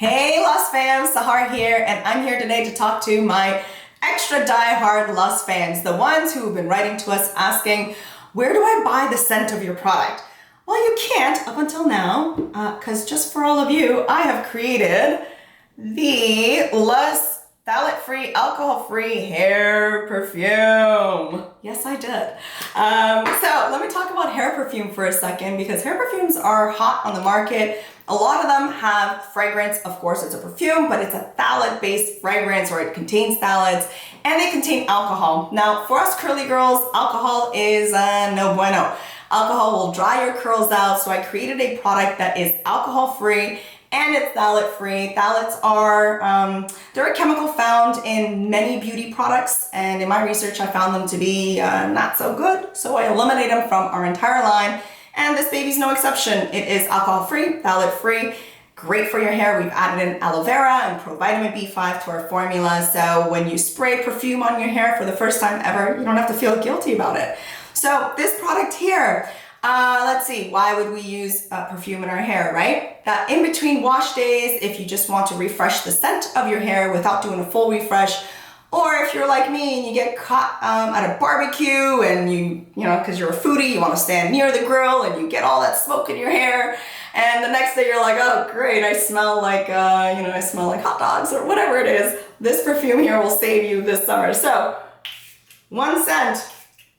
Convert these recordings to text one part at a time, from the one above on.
Hey LUS Fam, Sahar here, and I'm here today to talk to my extra die-hard LUS fans, the ones who have been writing to us asking, where do I buy the scent of your product? Well, you can't up until now, because just for all of you, I have created the LUS phthalate-free, alcohol-free hair perfume. Yes, I did. So let me talk about hair perfume for a second, because hair perfumes are hot on the market. A lot of them have fragrance. Of course, it's a perfume, but it's a phthalate-based fragrance, or it contains phthalates, and they contain alcohol. Now, for us curly girls, alcohol is no bueno. Alcohol will dry your curls out, so I created a product that is alcohol-free and it's phthalate-free. Phthalates are, they're a chemical found in many beauty products, and in my research, I found them to be not so good, so I eliminated them from our entire line. And this baby's no exception. It is alcohol-free, phthalate-free, great for your hair. We've added in aloe vera and Provitamin B5 to our formula. So when you spray perfume on your hair for the first time ever, you don't have to feel guilty about it. So this product here, let's see, why would we use perfume in our hair, right? In between wash days, if you just want to refresh the scent of your hair without doing a full refresh, or if you're like me and you get caught at a barbecue and you know, because you're a foodie, you want to stand near the grill and you get all that smoke in your hair, and the next day you're like, oh great, I smell like, I smell like hot dogs or whatever it is. This perfume here will save you this summer. So 1 scent,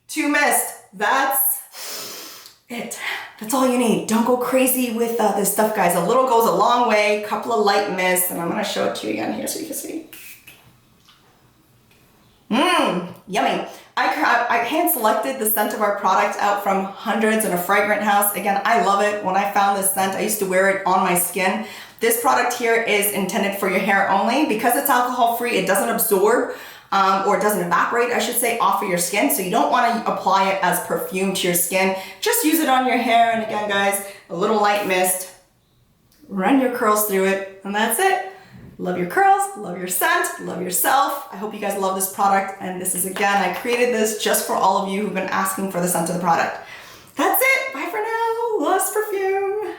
2 mist, that's it. That's all you need. Don't go crazy with this stuff, guys. A little goes a long way. Couple of light mists, and I'm gonna show it to you again here so you can see. Yummy. I hand selected the scent of our product out from hundreds in a fragrant house. Again, I love it. When I found this scent, I used to wear it on my skin. This product here is intended for your hair only. Because it's alcohol free, it doesn't absorb or it doesn't evaporate, I should say, off of your skin. So you don't want to apply it as perfume to your skin. Just use it on your hair. And again, guys, a little light mist, run your curls through it, and that's it. Love your curls, love your scent, love yourself. I hope you guys love this product. And this is, again, I created this just for all of you who've been asking for the scent of the product. That's it. Bye for now. LUS Perfume.